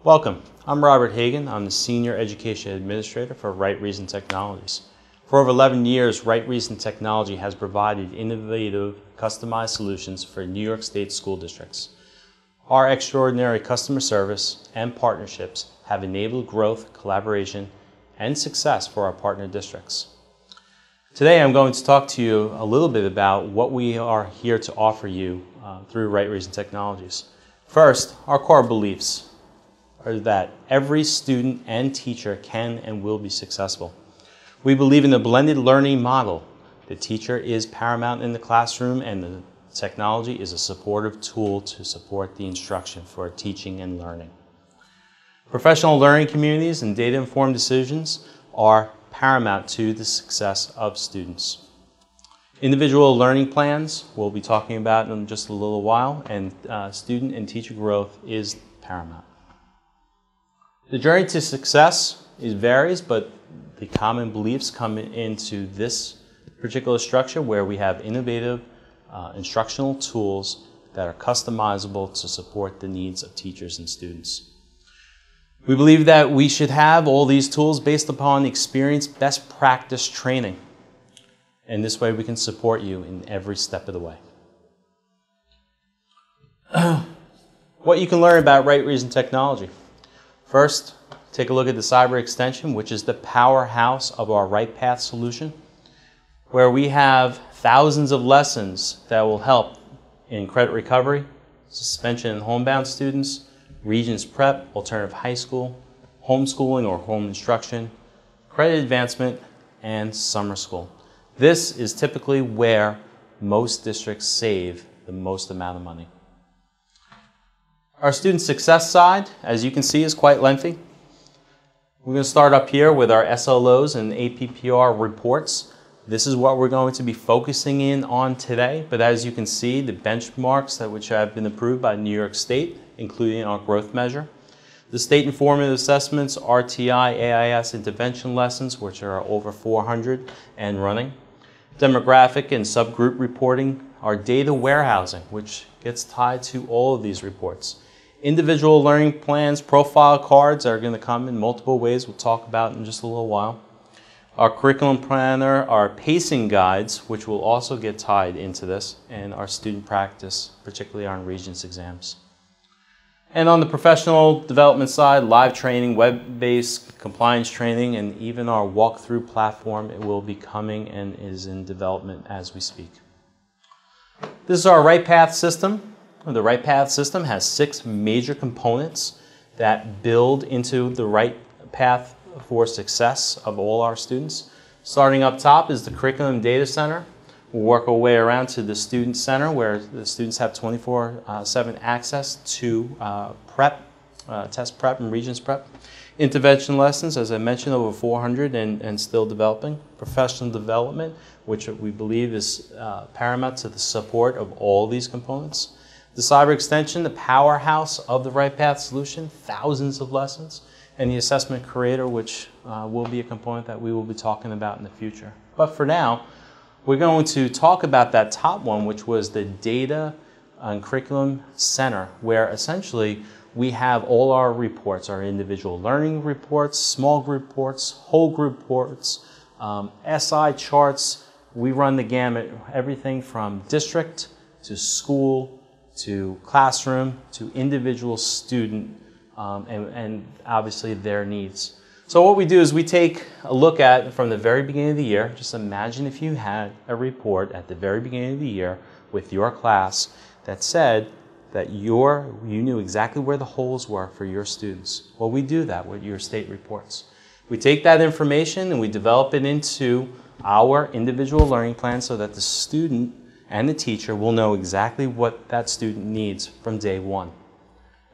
Welcome. I'm Robert Hagan. I'm the Senior Education Administrator for Right Reason Technologies. For over 11 years, Right Reason Technology has provided innovative, customized solutions for New York State school districts. Our extraordinary customer service and partnerships have enabled growth, collaboration, and success for our partner districts. Today I'm going to talk to you a little bit about what we are here to offer you through Right Reason Technologies. First, our core beliefs are that every student and teacher can and will be successful. We believe in the blended learning model. The teacher is paramount in the classroom and the technology is a supportive tool to support the instruction for teaching and learning. Professional learning communities and data-informed decisions are paramount to the success of students. Individual learning plans we'll be talking about in just a little while, and student and teacher growth is paramount. The journey to success varies, but the common beliefs come into this particular structure where we have innovative instructional tools that are customizable to support the needs of teachers and students. We believe that we should have all these tools based upon experience, best practice training. And this way we can support you in every step of the way. What you can learn about Right Reason Technology. First, take a look at the cyber extension, which is the powerhouse of our Right Path solution, where we have thousands of lessons that will help in credit recovery, suspension and homebound students, Regents Prep, alternative high school, homeschooling or home instruction, credit advancement, and summer school. This is typically where most districts save the most amount of money. Our student success side, as you can see, is quite lengthy. We're going to start up here with our SLOs and APPR reports. This is what we're going to be focusing in on today, but as you can see, the benchmarks which have been approved by New York State, including our growth measure. The state informative assessments, RTI, AIS intervention lessons, which are over 400 and running. Demographic and subgroup reporting, our data warehousing, which gets tied to all of these reports. Individual learning plans, profile cards are going to come in multiple ways we'll talk about in just a little while. Our curriculum planner, our pacing guides, which will also get tied into this, and our student practice, particularly on Regents exams. And on the professional development side, live training, web-based compliance training, and even our walkthrough platform, it will be coming and is in development as we speak. This is our Right Path system. The Right Path system has 6 major components that build into the right path for success of all our students. Starting up top is the Curriculum Data Center. We'll work our way around to the Student Center where the students have 24/7 access to test prep and Regents Prep. Intervention lessons, as I mentioned, over 400 and still developing. Professional development, which we believe is paramount to the support of all these components. The cyber extension, the powerhouse of the Right Path solution, thousands of lessons. And the assessment creator, which will be a component that we will be talking about in the future. But for now, we're going to talk about that top one, which was the Data and Curriculum Center, where essentially we have all our reports, our individual learning reports, small group reports, whole group reports, SI charts. We run the gamut, everything from district to school to classroom to individual student and obviously their needs. So what we do is we take a look at from the very beginning of the year. Just imagine if you had a report at the very beginning of the year with your class that said that you knew exactly where the holes were for your students. Well, we do that with your state reports. We take that information and we develop it into our individual learning plan so that the student and the teacher will know exactly what that student needs from day one.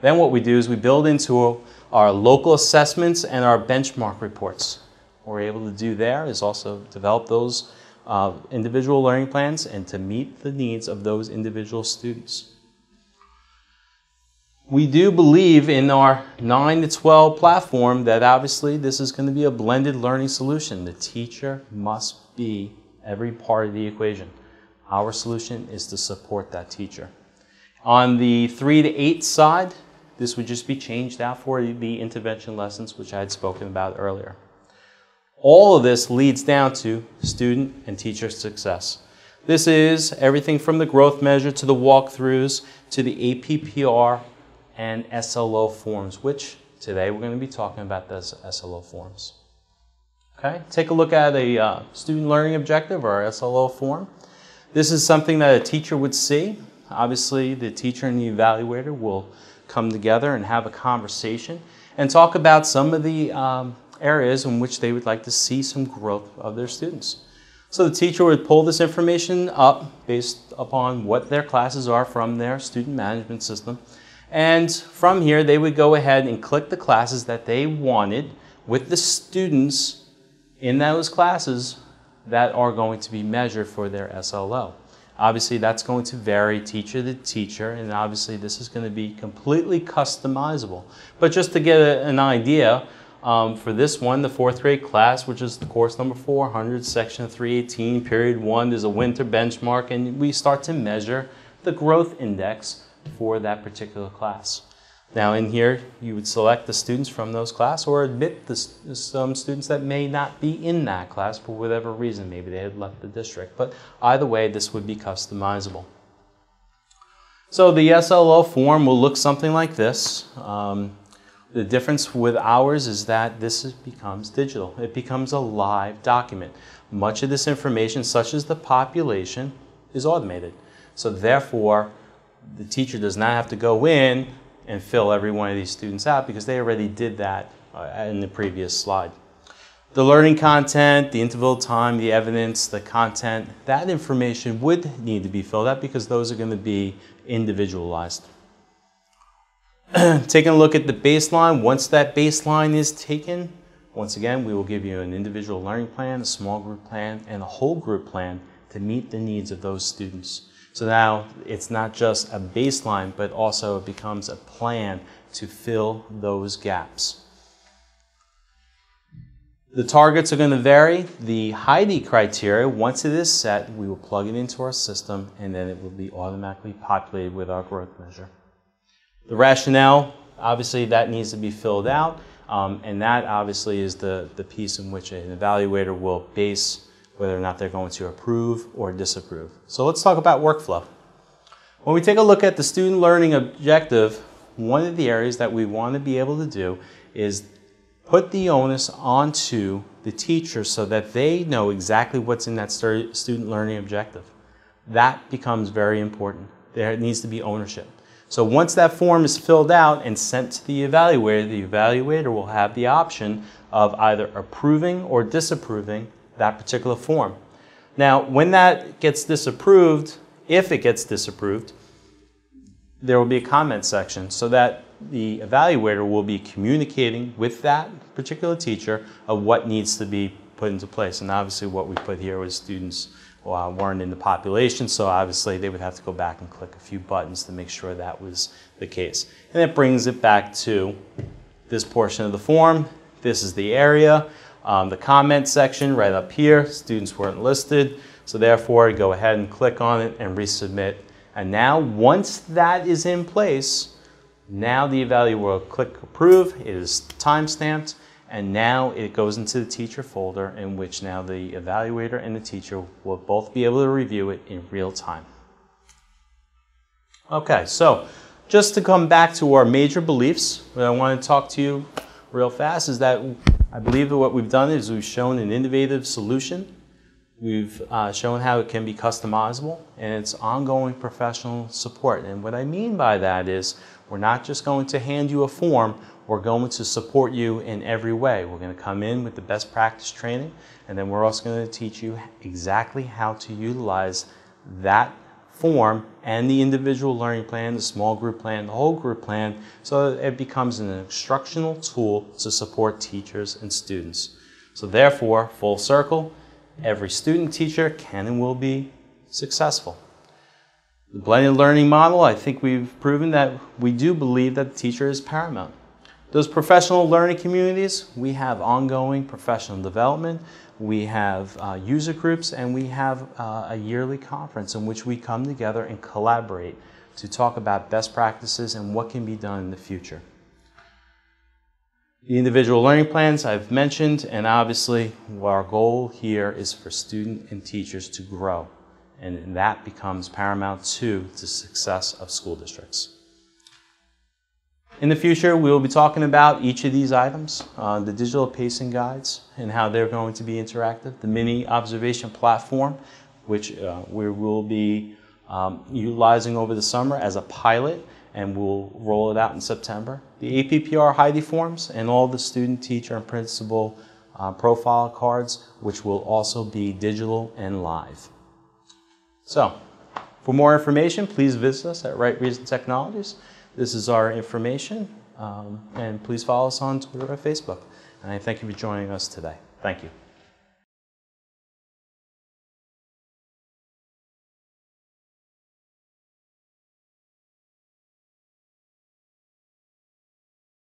Then what we do is we build into our local assessments and our benchmark reports. What we're able to do there is also develop those individual learning plans and to meet the needs of those individual students. We do believe in our 9 to 12 platform that obviously this is going to be a blended learning solution. The teacher must be every part of the equation. Our solution is to support that teacher. On the 3 to 8 side, This would just be changed out for the intervention lessons, which I had spoken about earlier. All of this leads down to student and teacher success. This is everything from the growth measure to the walkthroughs to the APPR and SLO forms, which today we're going to be talking about those SLO forms. Okay, take a look at a student learning objective or SLO form. This is something that a teacher would see. Obviously, the teacher and the evaluator will come together and have a conversation and talk about some of the areas in which they would like to see some growth of their students. So the teacher would pull this information up based upon what their classes are from their student management system. And from here, they would go ahead and click the classes that they wanted with the students in those classes that are going to be measured for their SLO. Obviously, that's going to vary teacher to teacher, and obviously this is going to be completely customizable. But just to get an idea, for this one, the 4th grade class, which is the course number 400, section 318, period 1, there's a winter benchmark, and we start to measure the growth index for that particular class. Now in here, you would select the students from those classes or admit some students that may not be in that class for whatever reason. Maybe they had left the district. But either way, this would be customizable. So the SLO form will look something like this. The difference with ours is that this becomes digital. It becomes a live document. Much of this information, such as the population, is automated. So therefore, the teacher does not have to go in and fill every one of these students out because they already did that in the previous slide. The learning content, the interval time, the evidence, the content, that information would need to be filled out because those are going to be individualized. Taking a look at the baseline, once that baseline is taken, once again, we will give you an individual learning plan, a small group plan, and a whole group plan to meet the needs of those students. So now it's not just a baseline, but also it becomes a plan to fill those gaps. The targets are going to vary. The Heidi criteria, once it is set, we will plug it into our system and then it will be automatically populated with our growth measure. The rationale, obviously that needs to be filled out, and that obviously is the piece in which an evaluator will base whether or not they're going to approve or disapprove. So let's talk about workflow. When we take a look at the student learning objective, one of the areas that we want to be able to do is put the onus onto the teacher so that they know exactly what's in that student learning objective. That becomes very important. There needs to be ownership. So once that form is filled out and sent to the evaluator will have the option of either approving or disapproving that particular form. Now, when that gets disapproved, if it gets disapproved, there will be a comment section so that the evaluator will be communicating with that particular teacher of what needs to be put into place. And obviously what we put here was students weren't in the population, so obviously they would have to go back and click a few buttons to make sure that was the case. And it brings it back to this portion of the form. This is the area. The comment section right up here, students weren't listed, so therefore go ahead and click on it and resubmit. And now once that is in place, now the evaluator will click approve, it is time-stamped, and now it goes into the teacher folder in which now the evaluator and the teacher will both be able to review it in real time. Okay, so just to come back to our major beliefs, what I want to talk to you real fast is that I believe that what we've done is we've shown an innovative solution. We've shown how it can be customizable, and it's ongoing professional support. And what I mean by that is we're not just going to hand you a form, we're going to support you in every way. We're going to come in with the best practice training, and then we're also going to teach you exactly how to utilize that form and the individual learning plan, the small group plan, the whole group plan, so that it becomes an instructional tool to support teachers and students. So therefore, full circle, every student teacher can and will be successful. The blended learning model, I think we've proven that we do believe that the teacher is paramount. Those professional learning communities, we have ongoing professional development, we have user groups, and we have a yearly conference in which we come together and collaborate to talk about best practices and what can be done in the future. The individual learning plans I've mentioned, and obviously our goal here is for students and teachers to grow, and that becomes paramount to the success of school districts. In the future, we will be talking about each of these items, the digital pacing guides and how they're going to be interactive, the mini observation platform, which we will be utilizing over the summer as a pilot, and we'll roll it out in September. The APPR Heidi forms and all the student, teacher, and principal profile cards, which will also be digital and live. So, for more information, please visit us at Right Reason Technologies. This is our information, and please follow us on Twitter or Facebook. And I thank you for joining us today. Thank you.